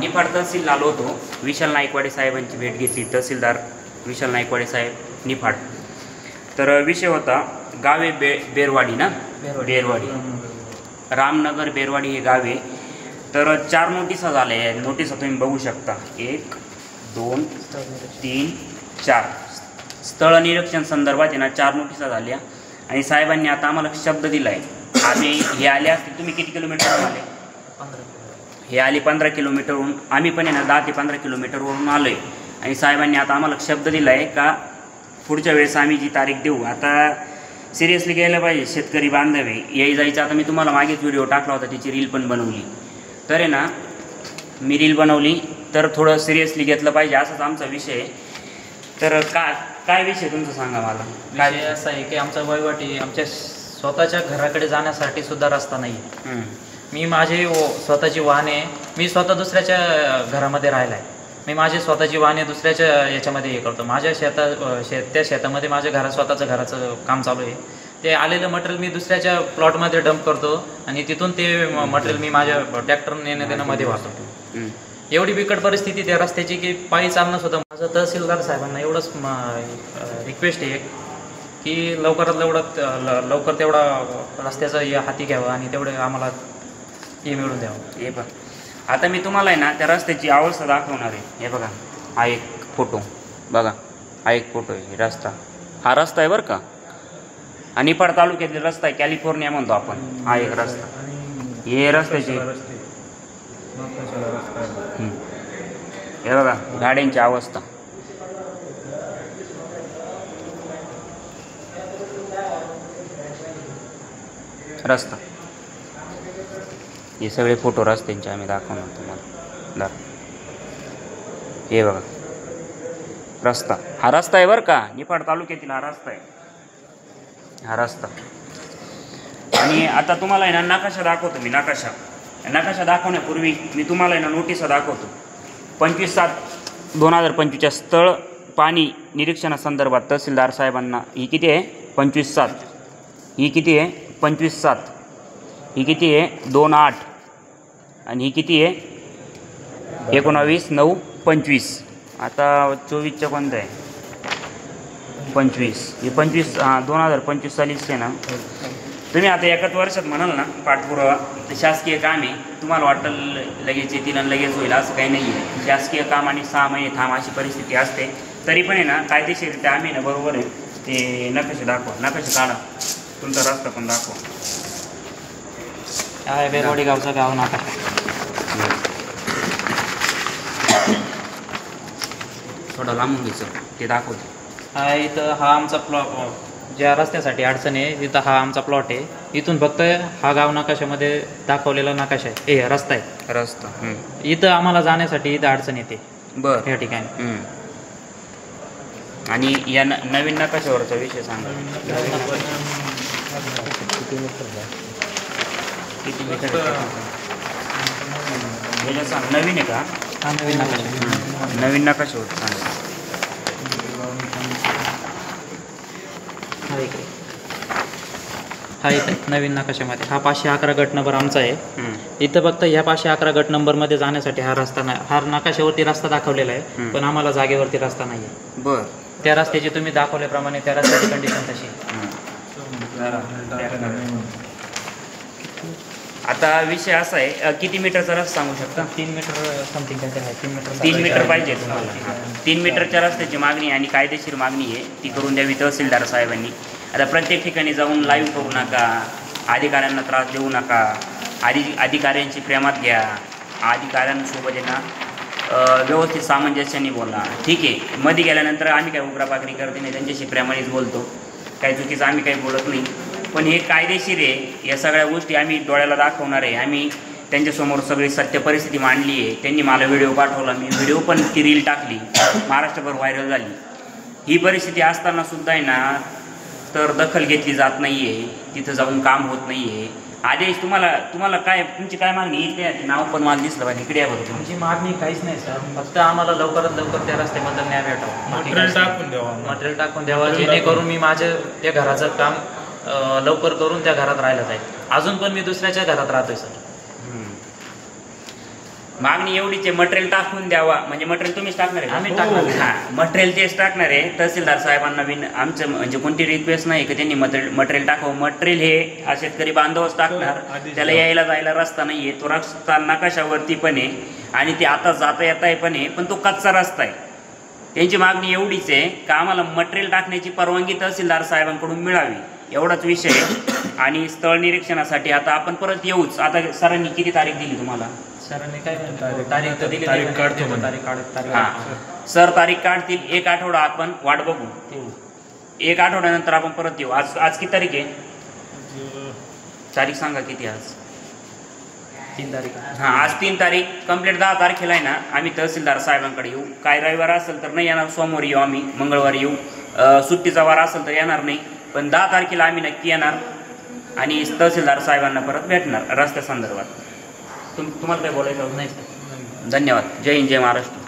निफाड तहसीलला आलो होतो. विशाल नाईकवाडे साहेबांची भेट घेतली. तहसीलदार विशाल नाईकवाडे साहेब निफाड. तर विषय होता गावे बेरवाडी ना, बेरवाडी रामनगर बेरवाडी हे गावे. तर 4 नोटिसा झाल्या आहे. नोटिसा तुम्ही बघू शकता. 1 2 3 4 स्थळ निरीक्षण संदर्भात आहे ना 4 नोटिसा झाल्या. आणि साहेबांनी आता आम्हाला शब्द दिला आहे. आम्ही हे आले असतील, तुम्ही किती किलोमीटरवरून आले? 15. हे आले 15 किलोमीटरवरून. आम्ही पण आहे ना 10 ते 15 किलोमीटरवरून आलो आहे. आणि साहेबांनी आता आम्हाला शब्द दिला आहे का पुढच्या वेळेस आम्ही जी तारीख देऊ, आता सिरियसली घ्यायला पाहिजे शेतकरी बांधवे. याही जायचं. आता मी तुम्हाला मागेच व्हिडिओ टाकला होता, त्याची रील पण बनवली. तर आहे ना मी रील बनवली तर थोडं सिरियसली घेतलं पाहिजे, असाच आमचा विषय आहे. तर काय विषय तुमचं सांगा मला. काय असं आहे की आमचा वहिवाटी आमच्या स्वतःच्या घराकडे जाण्यासाठी सुद्धा रस्ता नाही. मी माझे स्वतःची वाहने मी स्वतः दुसऱ्याच्या घरामध्ये राहिला आहे. मी माझी स्वतःची वाहने दुसऱ्याच्या याच्यामध्ये हे करतो. माझ्या त्या शेतामध्ये माझ्या स्वतःचं घराचं काम चालू आहे. ते आलेलं मटेरियल मी दुसऱ्याच्या प्लॉटमध्ये डंप करतो आणि तिथून ते मटेरियल मी माझ्या ट्रॅक्टर नेणं देण्यामध्ये वाचवतो. एवढी बिकट परिस्थिती त्या रस्त्याची की पायी चालणं सुद्धा. माझं तहसीलदार साहेबांना एवढंच रिक्वेस्ट आहे की लवकर तेवढा रस्त्याचं हाती घ्यावं आणि तेवढे आम्हाला हे मिळून द्यावं. हे बघा, आता मी तुम्हाला आहे ना त्या रस्त्याची अवस्था दाखवणार आहे. हे बघा, हा एक फोटो बघा, हा एक फोटो आहे. रस्ता, हा रस्ता आहे बरं का. आणि निफाड तालुक्यातील रस्ता आहे, कॅलिफोर्निया म्हणतो आपण. हा एक रस्ता, हे रस्त्याचे हे बघा गाड्यांची अवस्था. रस्ता, हे सगळे फोटो रस्त्यांचे आम्ही दाखवणार तुम्हाला. हे बघा रस्ता, हा रस्ता आहे बरं का. निफाड तालुक्यातील हा रस्ता आहे, हा रस्ता. आणि आता तुम्हाला आहे ना नकाशा दाखवतो मी. नकाशा दाखवण्यापूर्वी मी तुम्हाला आहे ना नोटिसा दाखवतो. 25/7/2025 स्थळ पाणी निरीक्षणासंदर्भात तहसीलदार साहेबांना. ही किती आहे? 25/7. ही किती आहे? 25/7. ही किती आहे? 2/8. आणि ही किती आहे? 19/9/25. आता 24च्या कोणतं आहे? 25. हे 25 2025 सालीच आहे ना. तुम्ही आता एकाच वर्षात म्हणाल ना पाठपुरावा, तर शासकीय काम आहे. तुम्हाला वाटतं लगेच येतील आणि लगेच होईल, असं काही नाही आहे. शासकीय काम आणि 6 महिने थांब अशी परिस्थिती असते. तरी पण आहे ना कायदेशीररित्या आम्ही ना बरोबर आहे ते नकाशे दाखवा, नकाशे काढा, तुमचा रस्ता पण दाखवा. आहे बेरवाडी गावचा गाव नकाशा. थोडा लांबून घ्यायचं ते दाखवतो. इथं हा आमचा ज्या रस्त्यासाठी अडचण आहे तिथं हा आमचा प्लॉट आहे. इथून फक्त हा गाव नकाशामध्ये दाखवलेला नकाशा आहे, हे रस्ता आहे. रस्ता इथं आम्हाला जाण्यासाठी इथं अडचण येते बरं या ठिकाणी. आणि या नवीन नकाशावरचा विषय सांगा. किती मीटर हे सांग. नवीन आहे का? हा नवीन नकाशा. नवीन नकाशावर सांगा. हा इथे नवीन नकाशामध्ये हा 511 गट नंबर आमचा आहे. इथं फक्त ह्या 511 गट नंबरमध्ये जाण्यासाठी हा रस्ता नाही. हा नकाशावरती रस्ता दाखवलेला आहे, पण आम्हाला जागेवरती रस्ता नाही आहे. बरं, त्या रस्त्याची तुम्ही दाखवल्याप्रमाणे त्या रस्त्याची कंडिशन तशी. आता विषय असा आहे, किती मीटरचा रस्ता सांगू शकता? 3 मीटर समथिंग काहीतरी आहे. 3 मीटर पाहिजे तुम्हाला. 3 मीटरच्या रस्त्याची मागणी आणि कायदेशीर मागणी आहे, ती करून द्यावी तहसीलदार साहेबांनी. आता प्रत्येक ठिकाणी जाऊन लाईव्ह करू नका, अधिकाऱ्यांना त्रास देऊ नका. अधिकाऱ्यांची प्रेमात घ्या. अधिकाऱ्यांसोबत आहे ना व्यवस्थित सामंजस्याने बोला. ठीक आहे, मध्ये गेल्यानंतर आम्ही काय उग्रापागरी करते नाही, त्यांच्याशी प्रेमानेच बोलतो. काही चुकीचं आम्ही काही बोलत नाही. पण हे कायदेशीर आहे. या सगळ्या गोष्टी आम्ही डोळ्याला दाखवणार आहे. आम्ही त्यांच्यासमोर सगळी सत्य परिस्थिती मांडली आहे. त्यांनी मला व्हिडिओ पाठवला, मी व्हिडिओ पण ती रील टाकली, महाराष्ट्रभर व्हायरल झाली. ही परिस्थिती असताना सुद्धा आहे ना तर दखल घेतली जात नाही आहे. तिथं जाऊन काम होत नाही आहे. आदेश तुम्हाला काय, तुमची काय मागणी? इथे नाव पण मला दिसलं पाहिजे. इकडे या बघा. तुमची मागणी काहीच नाही सर, फक्त आम्हाला लवकरात लवकर त्या रस्त्याबद्दल न्याय भेटावा. मटेरियल टाकून द्यावा, जेणेकरून मी माझ्या त्या घराचं काम लवकर करून त्या घरात राहायला जाईल. अजून पण मी दुसऱ्याच्या घरात राहतोय सर. मागणी एवढीच आहे, मटेरियल टाकून द्यावा. म्हणजे मटेरियल तुम्हीच टाकणार आहे? आम्ही टाकणार आहे. हां, मटेरियल तेच टाकणार आहे. तहसीलदार साहेबांना आमचं म्हणजे कोणती रिक्वेस्ट नाही की त्यांनी मटेरियल टाकावं. मटेरियल हे शेतकरी बांधवच टाकणार. त्याला यायला जायला रस्ता नाही आहे. तो रस्ता नकाशावरती पण आहे आणि ते आता जाता येता आहे पण आहे, पण तो कच्चा रस्ता आहे. त्यांची मागणी एवढीच आहे का आम्हाला मटेरियल टाकण्याची परवानगी तहसीलदार साहेबांकडून मिळावी, एवढाच विषय आहे. आणि स्थळ निरीक्षणासाठी आता आपण परत येऊच. आता सरांनी किती तारीख दिली तुम्हाला? सरांनी काय तारीख तर दिली, तारीख काढतो म्हणे. तारीख हां, सर तारीख काढतील. 1 आठवडा आपण वाट बघू. 1 आठवड्यानंतर आपण परत येऊ. आज किती तारीख आहे? तारीख सांगा किती आज? 3 तारीख. हां, आज 3 तारीख. कंप्लीट 10 तारखेला आहे ना आम्ही तहसीलदार साहेबांकडे येऊ. काय रविवार असेल तर नाही येणार, सोमवारी येऊ आम्ही, मंगळवारी येऊ. सुट्टीचा वार असेल तर येणार नाही, पण 10 तारखेला आम्ही नक्की येणार आणि तहसीलदार साहेबांना परत भेटणार रस्त्यासंदर्भात. तुम्हाला काय बोलायचं नाही. धन्यवाद. जय हिंद, जय महाराष्ट्र.